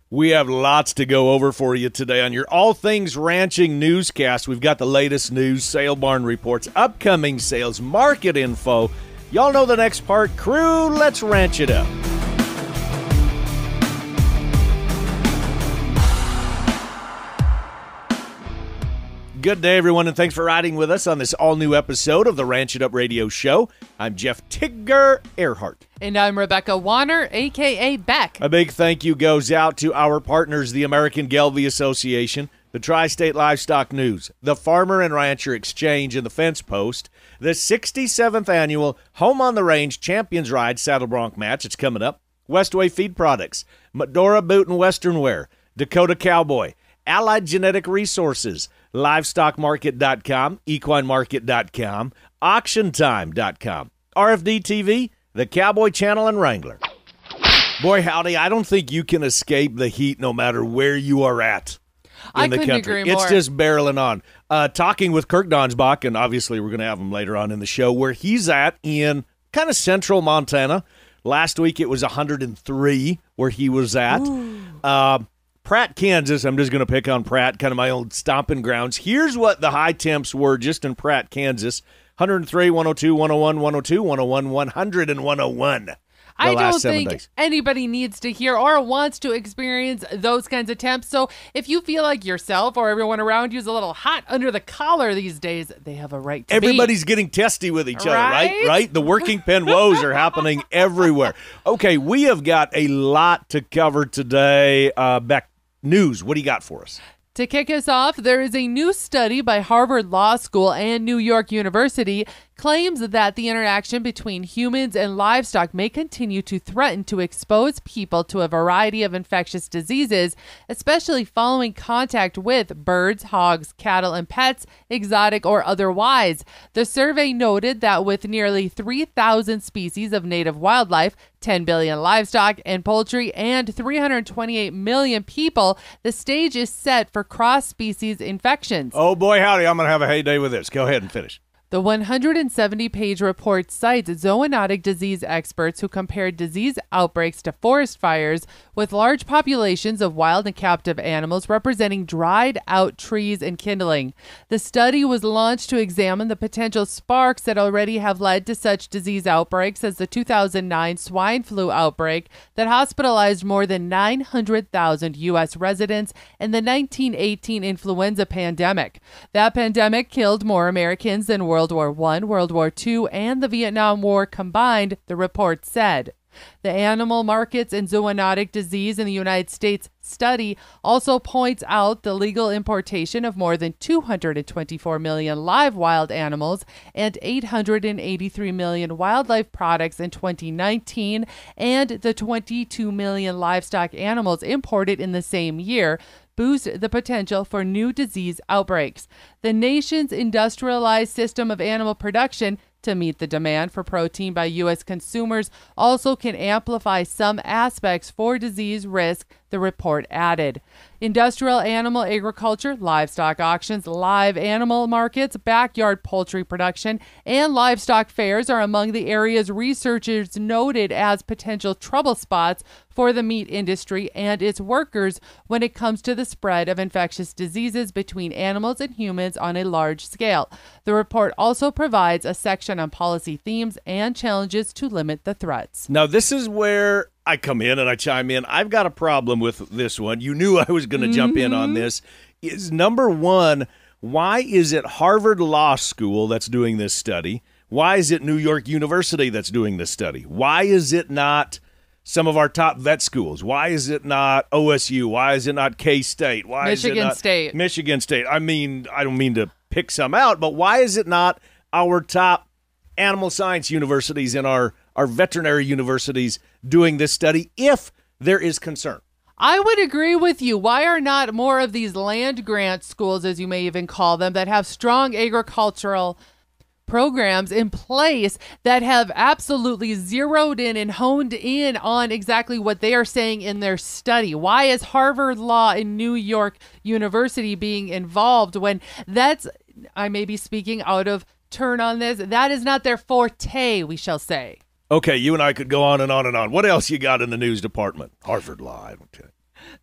We have lots to go over for you today on your All Things Ranching newscast. We've got the latest news, sale barn reports, upcoming sales, market info. Y'all know the next part. Crew, let's ranch it up. Good day, everyone, and thanks for riding with us on this all-new episode of the Ranch It Up Radio Show. I'm Jeff Tigger Earhart. And I'm Rebecca Warner, a.k.a. Beck. A big thank you goes out to our partners, the American Gelbvieh Association, the Tri-State Livestock News, the Farmer and Rancher Exchange, and the Fence Post, the 67th Annual Home on the Range Champions Ride Saddle Bronc Match. It's coming up. Westway Feed Products, Medora Boot and Western Wear, Dakota Cowboy, Allied Genetic Resources, LivestockMarket.com, EquineMarket.com, AuctionTime.com, RFD TV, the Cowboy Channel, and Wrangler. Boy, howdy, I don't think you can escape the heat no matter where you are at in the country. Agree more. It's just barreling on. Talking with Kirk Donsbach, and obviously we're going to have him later on in the show, where he's at in kind of central Montana. Last week it was 103 where he was at. Pratt, Kansas, I'm just going to pick on Pratt, kind of my old stomping grounds. Here's what the high temps were just in Pratt, Kansas. 103, 102, 101, 102, 101, 100, and 101. I don't think anybody needs to hear or wants to experience those kinds of temps. So if you feel like yourself or everyone around you is a little hot under the collar these days, they have a right to Everybody's getting testy with each other, right? The working pen woes are happening everywhere. Okay, we have got a lot to cover today. Beck, news, what do you got for us? To kick us off, there is a new study by Harvard Law School and New York University claims that the interaction between humans and livestock may continue to threaten to expose people to a variety of infectious diseases, especially following contact with birds, hogs, cattle, and pets, exotic or otherwise. The survey noted that with nearly 3,000 species of native wildlife, 10 billion livestock and poultry, and 328 million people, the stage is set for cross-species infections. Oh boy, howdy, I'm going to have a heyday with this. Go ahead and finish. The 170-page report cites zoonotic disease experts who compared disease outbreaks to forest fires with large populations of wild and captive animals representing dried-out trees and kindling. The study was launched to examine the potential sparks that already have led to such disease outbreaks as the 2009 swine flu outbreak that hospitalized more than 900,000 U.S. residents and the 1918 influenza pandemic. That pandemic killed more Americans than World War I, World War II, and the Vietnam War combined, the report said. The Animal Markets and Zoonotic Disease in the United States study also points out the legal importation of more than 224 million live wild animals and 883 million wildlife products in 2019, and the 22 million livestock animals imported in the same year boost the potential for new disease outbreaks. The nation's industrialized system of animal production to meet the demand for protein by U.S. consumers also can amplify some aspects for disease risk, the report added. Industrial animal agriculture, livestock auctions, live animal markets, backyard poultry production, and livestock fairs are among the areas researchers noted as potential trouble spots for the meat industry and its workers when it comes to the spread of infectious diseases between animals and humans on a large scale. The report also provides a section on policy themes and challenges to limit the threats. Now, this is where I come in and I chime in. I've got a problem with this one. You knew I was going to jump in on this. Is number one, why is it Harvard Law School that's doing this study? Why is it New York University that's doing this study? Why is it not some of our top vet schools? Why is it not OSU? Why is it not K-State? Why Michigan is it not State? Michigan State. I mean, I don't mean to pick some out, but why is it not our top animal science universities and our veterinary universities doing this study if there is concern? I would agree with you. Why are not more of these land grant schools, as you may even call them, that have strong agricultural programs in place that have absolutely zeroed in and honed in on exactly what they are saying in their study? Why is Harvard Law and New York University being involved when that's, I may be speaking out of turn on this, that is not their forte, we shall say. Okay, you and I could go on and on and on. What else you got in the news department? Harvard Law, I don't tell you.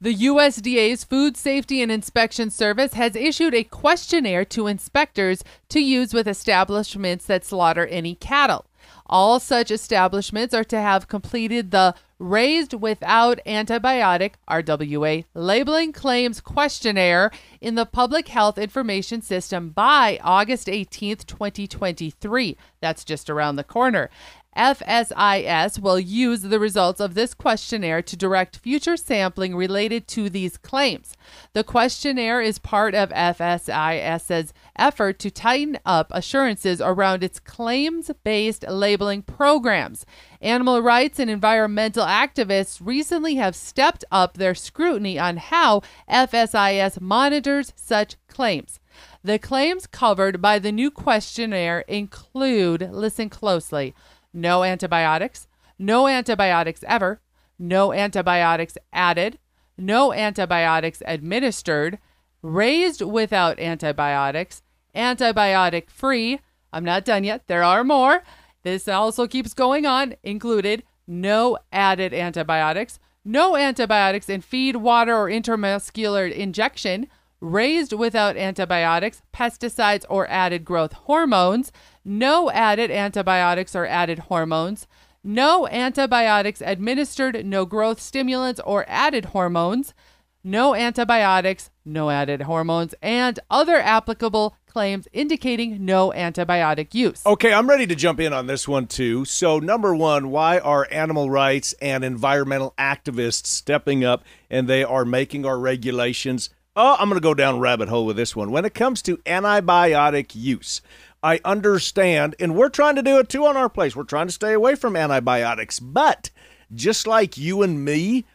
The USDA's Food Safety and Inspection Service has issued a questionnaire to inspectors to use with establishments that slaughter any cattle. All such establishments are to have completed the Raised Without Antibiotic (RWA) Labeling Claims Questionnaire in the Public Health Information System by August 18th, 2023. That's just around the corner. FSIS will use the results of this questionnaire to direct future sampling related to these claims. The questionnaire is part of FSIS's effort to tighten up assurances around its claims-based labeling programs. Animal rights and environmental activists recently have stepped up their scrutiny on how FSIS monitors such claims. The claims covered by the new questionnaire include, listen closely, no antibiotics, no antibiotics ever, no antibiotics added, no antibiotics administered, raised without antibiotics, antibiotic free. I'm not done yet. There are more. This also keeps going on. Included no added antibiotics, no antibiotics in feed, water, or intramuscular injection, raised without antibiotics, pesticides, or added growth hormones, no added antibiotics or added hormones, no antibiotics administered, no growth stimulants or added hormones, no antibiotics, no added hormones, and other applicable claims indicating no antibiotic use. Okay, I'm ready to jump in on this one too. So number one, why are animal rights and environmental activists stepping up and they are making our regulations? Oh, I'm going to go down a rabbit hole with this one. When it comes to antibiotic use, I understand, and we're trying to do it too on our place. We're trying to stay away from antibiotics. But just like you and me,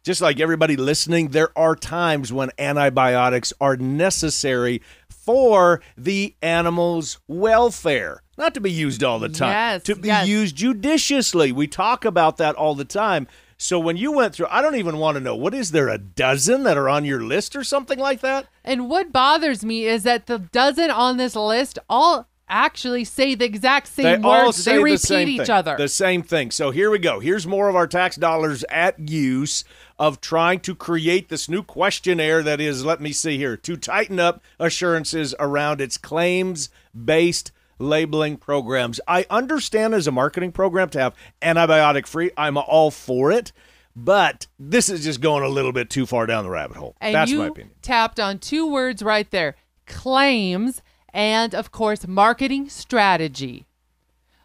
just like everybody listening, there are times when antibiotics are necessary for the animal's welfare. Not to be used all the time. Yes, to be used judiciously. We talk about that all the time. So when you went through, I don't even want to know, what is there, a dozen that are on your list or something like that? And what bothers me is that the dozen on this list all actually say the exact same words. They repeat each other. The same thing. So here we go. Here's more of our tax dollars at use of trying to create this new questionnaire that is, let me see here, to tighten up assurances around its claims-based labeling programs. I understand as a marketing program to have antibiotic-free. I'm all for it. But this is just going a little bit too far down the rabbit hole. And that's my opinion. Tapped on two words right there, claims and, of course, marketing strategy.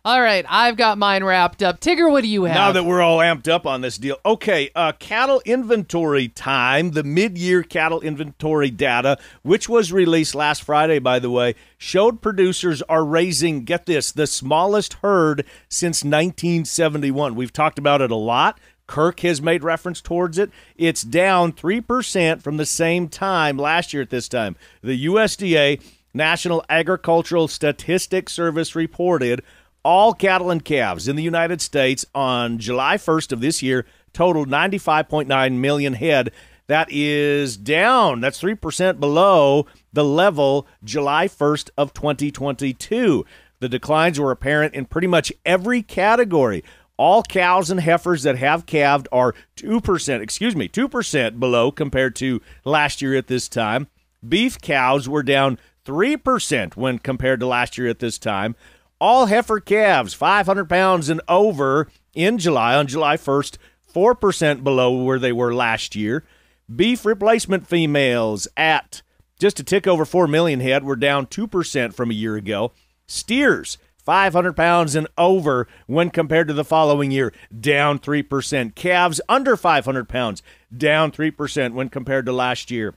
All right, I've got mine wrapped up. Tigger, what do you have? Now that we're all amped up on this deal. Okay, cattle inventory time. The mid-year cattle inventory data, which was released last Friday, by the way, showed producers are raising, get this, the smallest herd since 1971. We've talked about it a lot. Kirk has made reference towards it. It's down 3% from the same time last year at this time. The USDA, National Agricultural Statistics Service, reported all cattle and calves in the United States on July 1st of this year totaled 95.9 million head. That is down. That's 3% below the level July 1st of 2022. The declines were apparent in pretty much every category. All cows and heifers that have calved are 2% below compared to last year at this time. Beef cows were down 3% when compared to last year at this time. All heifer calves, 500 pounds and over in July, on July 1st, 4% below where they were last year. Beef replacement females at just a tick over 4 million head were down 2% from a year ago. Steers, 500 pounds and over when compared to the following year, down 3%. Calves under 500 pounds, down 3% when compared to last year.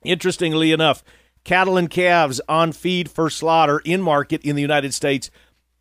Interestingly enough, cattle and calves on feed for slaughter in market in the United States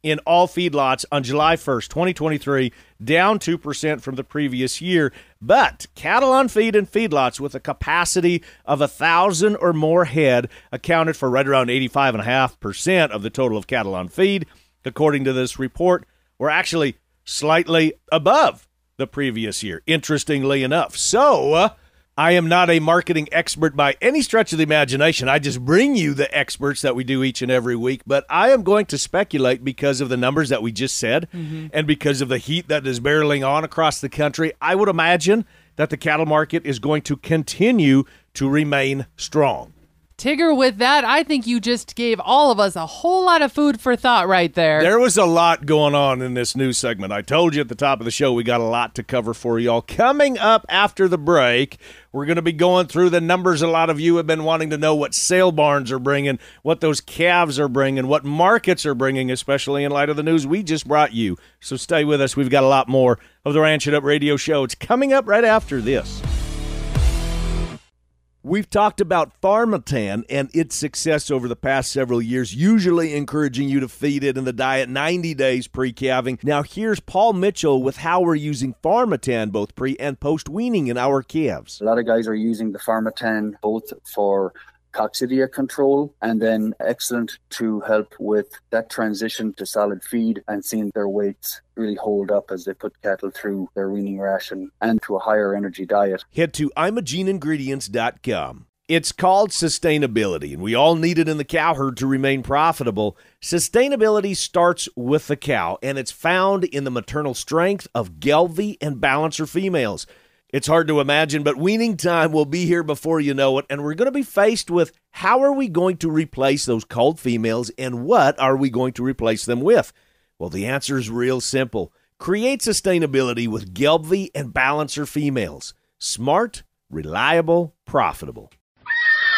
in all feedlots on July 1st, 2023, down 2% from the previous year. But cattle on feed and feedlots with a capacity of 1,000 or more head accounted for right around 85.5% of the total of cattle on feed. According to this report, we're actually slightly above the previous year, interestingly enough. So, I am not a marketing expert by any stretch of the imagination. I just bring you the experts that we do each and every week. But I am going to speculate because of the numbers that we just said and because of the heat that is barreling on across the country. I would imagine that the cattle market is going to continue to remain strong. Tigger, with that, I think you just gave all of us a whole lot of food for thought right there. There was a lot going on in this news segment. I told you at the top of the show we got a lot to cover for y'all. Coming up after the break, we're going to be going through the numbers. A lot of you have been wanting to know what sale barns are bringing, what those calves are bringing, what markets are bringing, especially in light of the news we just brought you. So stay with us. We've got a lot more of the Ranch It Up Radio Show. It's coming up right after this. We've talked about Pharmatan and its success over the past several years, usually encouraging you to feed it in the diet 90 days pre-calving. Now here's Paul Mitchell with how we're using Pharmatan both pre- and post-weaning in our calves. A lot of guys are using the Pharmatan both for coccidia control and then excellent to help with that transition to solid feed and seeing their weights really hold up as they put cattle through their weaning ration and to a higher energy diet. Head to ImageneIngredients.com. It's called sustainability, and we all need it in the cow herd to remain profitable. Sustainability starts with the cow, and it's found in the maternal strength of Gelbvieh and Balancer females. It's hard to imagine, but weaning time will be here before you know it, and we're going to be faced with how are we going to replace those cold females, and what are we going to replace them with? Well, the answer is real simple. Create sustainability with Gelbvieh and Balancer females. Smart, reliable, profitable.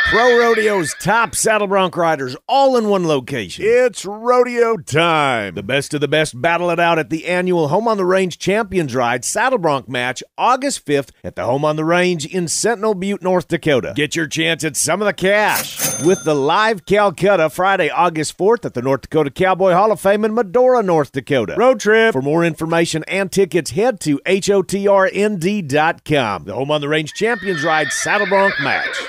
Pro Rodeo's top saddle bronc riders all in one location. It's rodeo time. The best of the best battle it out at the annual Home on the Range Champions Ride Saddle Bronc match August 5th at the Home on the Range in Sentinel Butte, North Dakota. Get your chance at some of the cash with the live Calcutta Friday, August 4th at the North Dakota Cowboy Hall of Fame in Medora, North Dakota. Road trip. For more information and tickets, head to hotrnd.com. The Home on the Range Champions Ride Saddle Bronc match.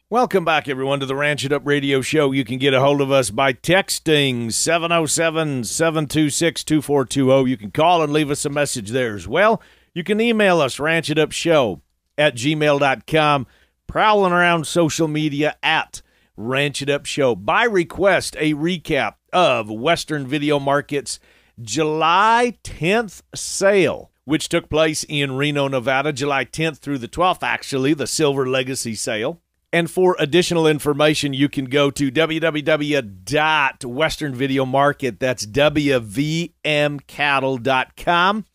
Welcome back, everyone, to the Ranch It Up Radio Show. You can get a hold of us by texting 707-726-2420. You can call and leave us a message there as well. You can email us, ranchitupshow@gmail.com, prowling around social media at Ranch It Up Show. By request, a recap of Western Video Market's July 10th sale, which took place in Reno, Nevada, July 10th through the 12th, actually, the Silver Legacy sale. And for additional information, you can go to www.westernvideomarket. That's wvmcattle.com,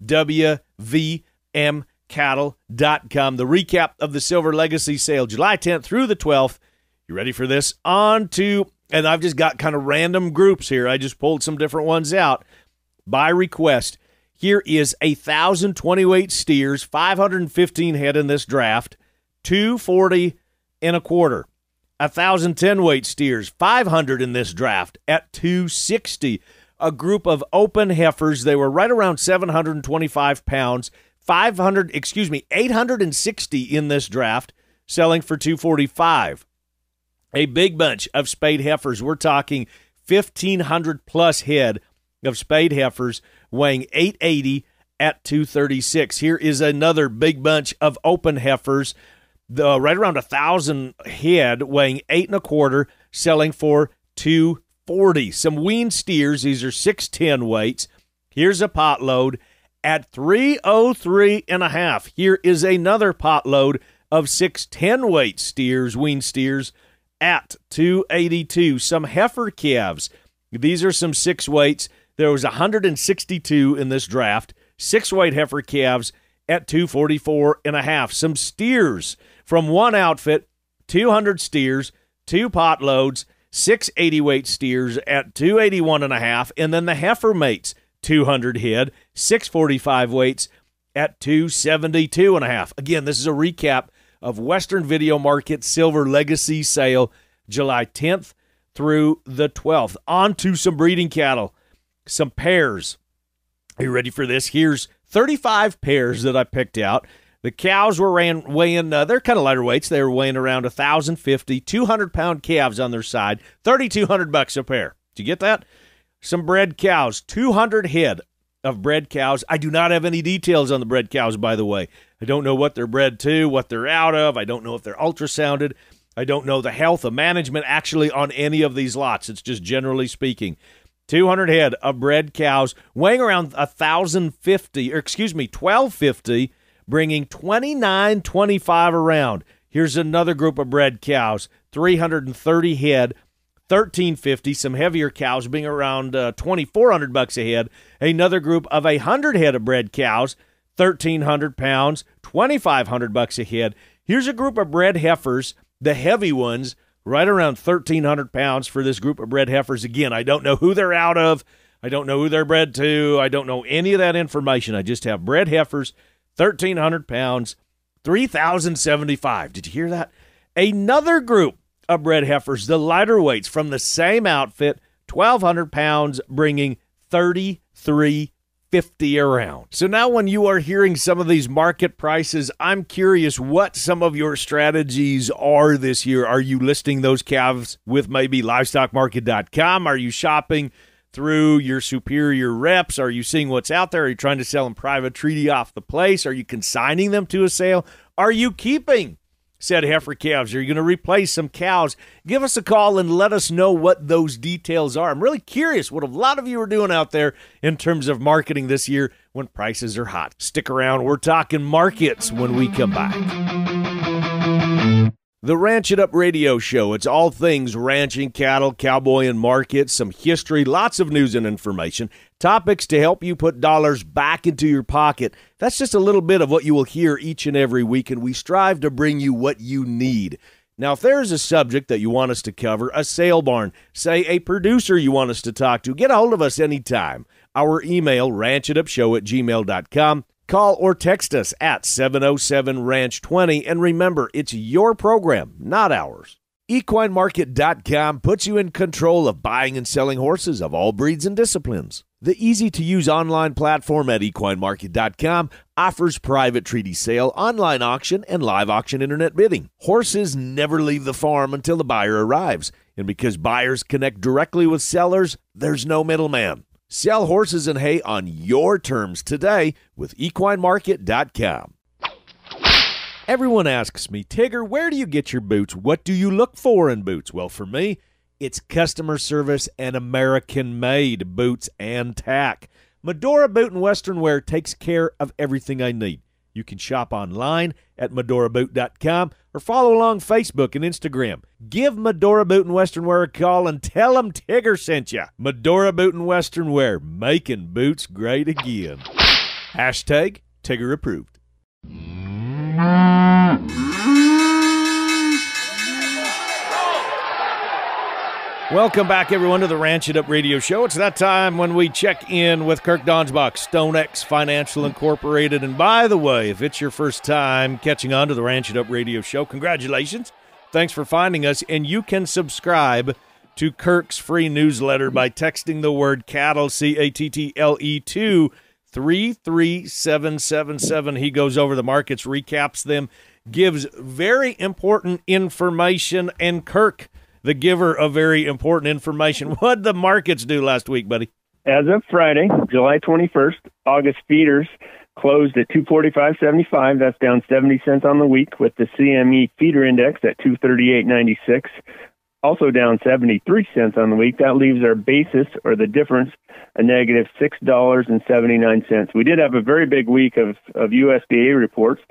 wvmcattle.com. The recap of the Silver Legacy sale, July 10th through the 12th. You ready for this? On to, and I've just got kind of random groups here. I just pulled some different ones out by request. Here is 1,020-weight steers, 515 head in this draft, 240 and a quarter. 1,010-weight steers, 500 in this draft at 260. A group of open heifers, they were right around 725 pounds, 860 in this draft, selling for 245. A big bunch of spayed heifers, we're talking 1,500 plus head of spayed heifers weighing 880 at 236. Here is another big bunch of open heifers, right around 1,000 head, weighing 8 1/4, selling for 240. Some weaned steers, these are 610 weights. Here's a pot load at 303 1/2. Here is another pot load of 610 weight steers, weaned steers, at 282. Some heifer calves, these are some 6 weights. There was 162 in this draft. 6-weight heifer calves at 244 1/2. Some steers from one outfit, 200 steers, 2 pot loads, 6 80-weight steers at 281 1/2, and then the heifer mates, 200 head, 645 weights at 272 1/2. Again, this is a recap of Western Video Market Silver Legacy sale, July 10th through the 12th. On to some breeding cattle, some pairs. Are you ready for this? Here's 35 pairs that I picked out. The cows were weighing, they're kind of lighter weights. They were weighing around 1,050, 200-pound calves on their side, $3,200 a pair. Did you get that? Some bred cows, 200 head of bred cows. I do not have any details on the bred cows, by the way. I don't know what they're bred to, what they're out of. I don't know if they're ultrasounded. I don't know the health of management actually on any of these lots. It's just generally speaking. 200 head of bred cows weighing around 1,250, bringing 29.25 around. Here's another group of bred cows, 330 head, 1,350. Some heavier cows being around $2,400 a head. Another group of 100 head of bred cows, 1,300 pounds, $2,500 a head. Here's a group of bred heifers, the heavy ones, right around 1,300 pounds for this group of bred heifers. Again, I don't know who they're out of. I don't know who they're bred to. I don't know any of that information. I just have bred heifers, 1,300 pounds, $3,075. Did you hear that? Another group of bred heifers, the lighter weights from the same outfit, 1,200 pounds, bringing $3,350 around. So now when you are hearing some of these market prices, I'm curious what some of your strategies are this year. Are you listing those calves with maybe livestockmarket.com? Are you shopping through your superior reps? Are you seeing what's out there? Are you trying to sell them private treaty off the place? Are you consigning them to a sale? Are you keeping said heifer calves? Are you going to replace some cows? Give us a call and let us know what those details are. I'm really curious what a lot of you are doing out there in terms of marketing this year when prices are hot. Stick around. We're talking markets when we come back. The Ranch It Up radio show. It's all things ranching, cattle, cowboy, and markets, some history, lots of news and information, topics to help you put dollars back into your pocket. That's just a little bit of what you will hear each and every week, and we strive to bring you what you need. Now, if there's a subject that you want us to cover, a sale barn, say a producer you want us to talk to, get a hold of us anytime. Our email, ranchitupshow@gmail.com. Call or text us at 707-RANCH-20, and remember, it's your program, not ours. EquineMarket.com puts you in control of buying and selling horses of all breeds and disciplines. The easy-to-use online platform at EquineMarket.com offers private treaty sale, online auction, and live auction internet bidding. Horses never leave the farm until the buyer arrives, and because buyers connect directly with sellers, there's no middleman. Sell horses and hay on your terms today with EquineMarket.com. Everyone asks me, Tigger, where do you get your boots? What do you look for in boots? Well, for me, it's customer service and American-made boots and tack. Medora Boot and Western Wear takes care of everything I need. You can shop online at medoraboot.com or follow along Facebook and Instagram. Give Medora Boot and Western Wear a call and tell them Tigger sent you. Medora Boot and Western Wear, making boots great again. Hashtag Tigger approved. Welcome back, everyone, to the Ranch It Up radio show. It's that time when we check in with Kirk Donsbach, StoneX Financial Incorporated. And by the way, if it's your first time catching on to the Ranch It Up radio show, congratulations. Thanks for finding us. And you can subscribe to Kirk's free newsletter by texting the word cattle, CATTLE, to 33777. He goes over the markets, recaps them, gives very important information. And Kirk, the giver of very important information. What did the markets do last week, buddy? As of Friday, July 21st, August feeders closed at 245.75. That's down 70 cents on the week, with the CME feeder index at 238.96, also down 73 cents on the week. That leaves our basis, or the difference, a negative $6.79. We did have a very big week of USDA reports.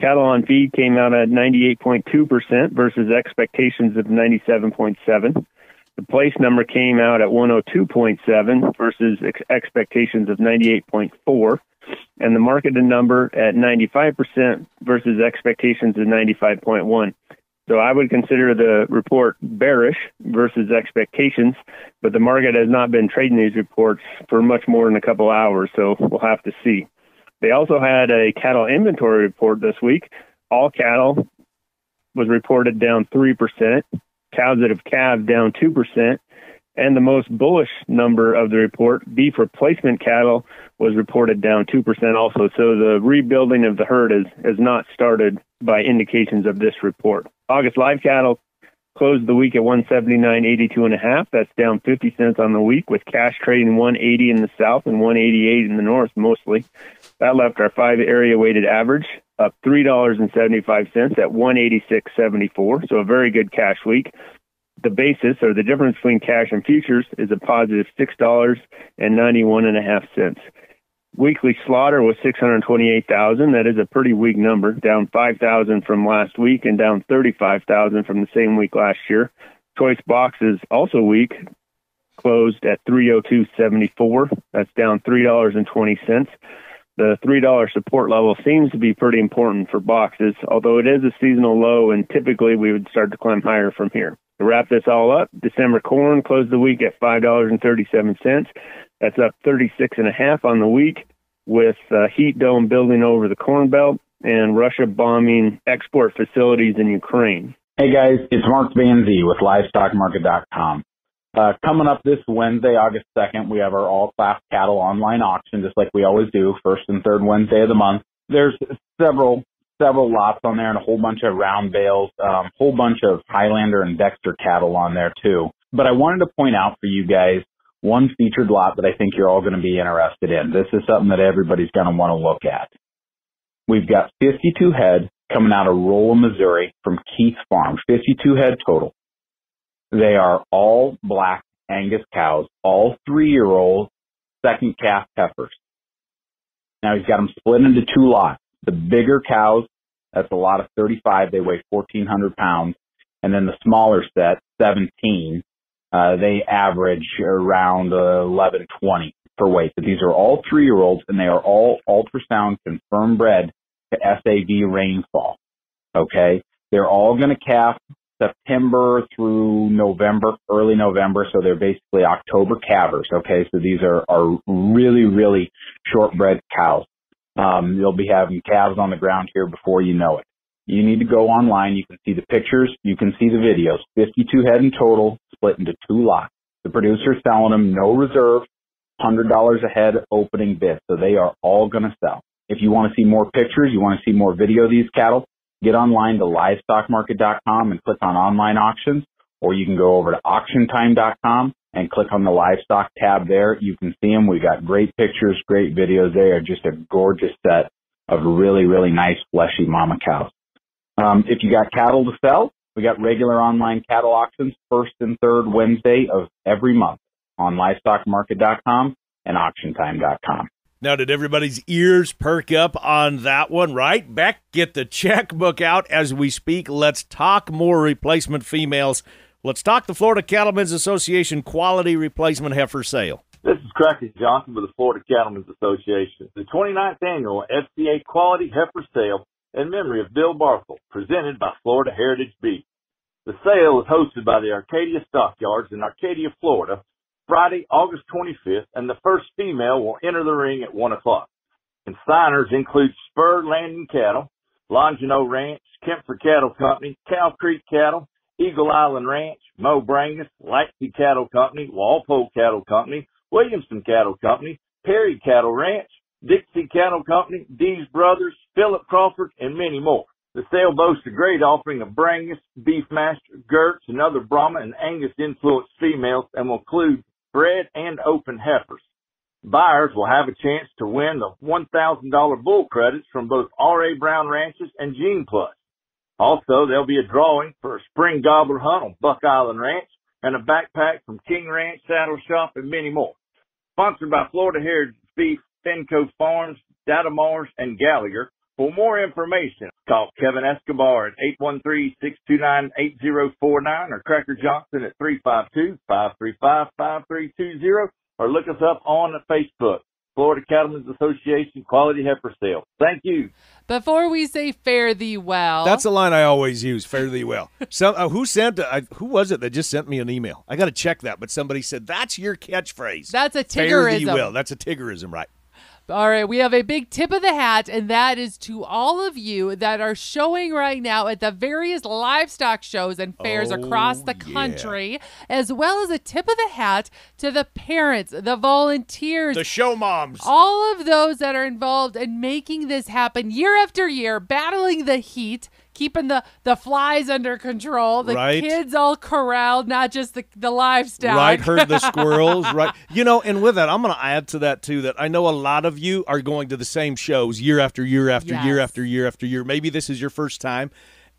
Cattle on feed came out at 98.2% versus expectations of 97.7%. The place number came out at 102.7 versus expectations of 98.4. And the marketed number at 95% versus expectations of 95.1. So I would consider the report bearish versus expectations, but the market has not been trading these reports for much more than a couple hours, so we'll have to see. They also had a cattle inventory report this week. All cattle was reported down 3%, cows that have calved down 2%, and the most bullish number of the report, beef replacement cattle, was reported down 2% also. So the rebuilding of the herd has not started by indications of this report. August live cattle closed the week at 179.82.5. That's down 50 cents on the week, with cash trading 180 in the south and 188 in the north mostly. That left our 5-area weighted average up $3.75 at 186.74. So a very good cash week. The basis, or the difference between cash and futures, is a positive $6.91.5. Weekly slaughter was 628,000. That is a pretty weak number, down 5,000 from last week and down 35,000 from the same week last year. Choice boxes also weak, closed at 302.74. That's down $3.20. The $3 support level seems to be pretty important for boxes, although it is a seasonal low, and typically we would start to climb higher from here. To wrap this all up, December corn closed the week at $5.37. That's up 36.5 on the week, with heat dome building over the Corn Belt and Russia bombing export facilities in Ukraine. Hey guys, it's Mark Banzi with LivestockMarket.com. Coming up this Wednesday, August 2nd, we have our all-class cattle online auction, just like we always do, first and third Wednesday of the month. There's several lots on there and a whole bunch of round bales, whole bunch of Highlander and Dexter cattle on there too. But I wanted to point out for you guys one featured lot that I think you're all going to be interested in. This is something that everybody's going to want to look at. We've got 52 head coming out of Rolla, Missouri from Keith Farm, 52 head total. They are all black Angus cows, all 3-year-old second calf heifers. Now he's got them split into 2 lots. The bigger cows, that's a lot of 35. They weigh 1,400 pounds. And then the smaller set, 17, they average around 1120 per weight. But these are all 3-year-olds, and they are all ultrasound confirmed bred to SAV rainfall. Okay? They're all going to calf September through November, early November, so they're basically October calvers. Okay? So these are really, really short-bred cows. You'll be having calves on the ground here before you know it. You need to go online. You can see the pictures. You can see the videos. 52 head in total, split into 2 lots. The producer's selling them no reserve, $100 a head opening bid. So they are all going to sell. If you want to see more pictures, you want to see more video of these cattle, get online to livestockmarket.com and click on online auctions, or you can go over to auctiontime.com and click on the livestock tab there. You can see them. We got great pictures, great videos. They are just a gorgeous set of really, really nice fleshy mama cows. If you got cattle to sell, we got regular online cattle auctions first and third Wednesday of every month on livestockmarket.com and auctiontime.com. Now, did everybody's ears perk up on that one, right? Beck, get the checkbook out as we speak. Let's talk more replacement females. Let's talk the Florida Cattlemen's Association Quality Replacement Heifer Sale. This is Cracky Johnson with the Florida Cattlemen's Association. The 29th Annual FCA Quality Heifer Sale in memory of Bill Barthel, presented by Florida Heritage Beef. The sale is hosted by the Arcadia Stockyards in Arcadia, Florida, Friday, August 25th, and the first female will enter the ring at 1 o'clock. Consigners include Spur Landing Cattle, Longino Ranch, Kempfer Cattle Company, Cow Creek Cattle, Eagle Island Ranch, Mo Brangus, Laxey Cattle Company, Walpole Cattle Company, Williamson Cattle Company, Perry Cattle Ranch, Dixie Cattle Company, Dees Brothers, Philip Crawford, and many more. The sale boasts a great offering of Brangus, Beefmaster, Gertz, and other Brahma and Angus-influenced females and will include bred and open heifers. Buyers will have a chance to win the $1,000 bull credits from both R.A. Brown Ranches and Gene Plus. Also, there'll be a drawing for a spring gobbler hunt on Buck Island Ranch and a backpack from King Ranch Saddle Shop and many more. Sponsored by Florida Heritage Beef, Fenco Farms, Datamars, and Gallagher. For more information, call Kevin Escobar at 813-629-8049 or Cracker Johnson at 352-535-5320 or look us up on Facebook. Florida Cattlemen's Association Quality Heifer Sale. Thank you. Before we say fare thee well. That's the line I always use, fare thee well. Who was it that just sent me an email? I got to check that, but somebody said, that's your catchphrase. That's a Tiggerism. Fare thee well. That's a Tiggerism, right? All right, we have a big tip of the hat, and that is to all of you that are showing right now at the various livestock shows and fairs across the country, as well as a tip of the hat to the parents, the volunteers, the show moms, all of those that are involved in making this happen year after year, battling the heat, keeping the flies under control, the kids all corralled, not just the livestock. Right, herd the squirrels, right. And with that, I'm going to add to that, too, that I know a lot of you are going to the same shows year after year after year after year after year. Maybe this is your first time.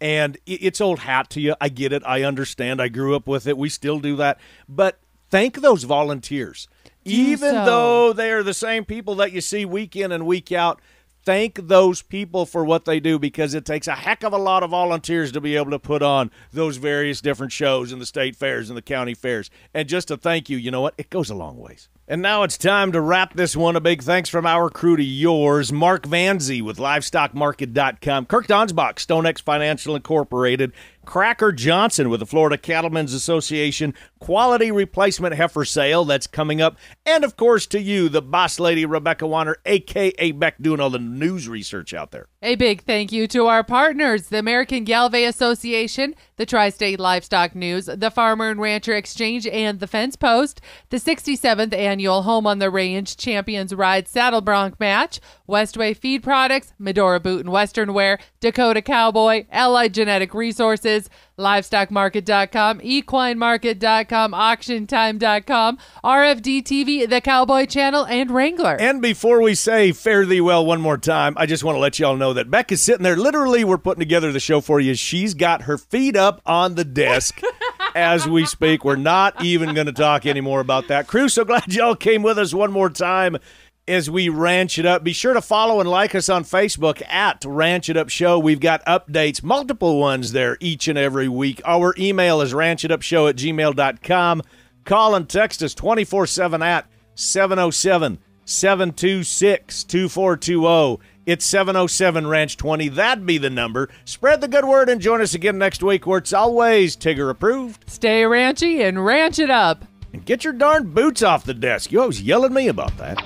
And it's old hat to you. I get it. I understand. I grew up with it. We still do that. But thank those volunteers. Even though they are the same people that you see week in and week out, thank those people for what they do, because it takes a heck of a lot of volunteers to be able to put on those various different shows in the state fairs and the county fairs. And just to thank you, you know what? It goes a long ways. And now it's time to wrap this one. A big thanks from our crew to yours. Mark Vanzi with LivestockMarket.com. Kirk Donsbach, StoneX Financial Incorporated. Cracker Johnson with the Florida Cattlemen's Association Quality Replacement Heifer Sale that's coming up. And, of course, to you, the boss lady, Rebecca Warner, a.k.a. Beck, doing all the news research out there. A big thank you to our partners, the American Galvay Association, the Tri-State Livestock News, the Farmer and Rancher Exchange, and the Fence Post, the 67th Annual Home on the Range Champions Ride Saddle Bronc Match, Westway Feed Products, Medora Boot and Western Wear, Dakota Cowboy, Allied Genetic Resources, LivestockMarket.com, EquineMarket.com, AuctionTime.com, RFD TV, the Cowboy Channel, and Wrangler. And before we say fare thee well one more time, I just want to let y'all know that Beck is sitting there. Literally, we're putting together the show for you. She's got her feet up on the desk as we speak. We're not even going to talk anymore about that. Crew, so glad y'all came with us one more time as we ranch it up. Be sure to follow and like us on Facebook at Ranch It Up Show. We've got updates, multiple ones there each and every week. Our email is ranchitupshow@gmail.com. Call and text us 24/7 at 707-726-2420. It's 707-RANCH-20. That'd be the number. Spread the good word and join us again next week, where it's always Tigger approved. Stay ranchy and ranch it up. And get your darn boots off the desk. You always yell at me about that.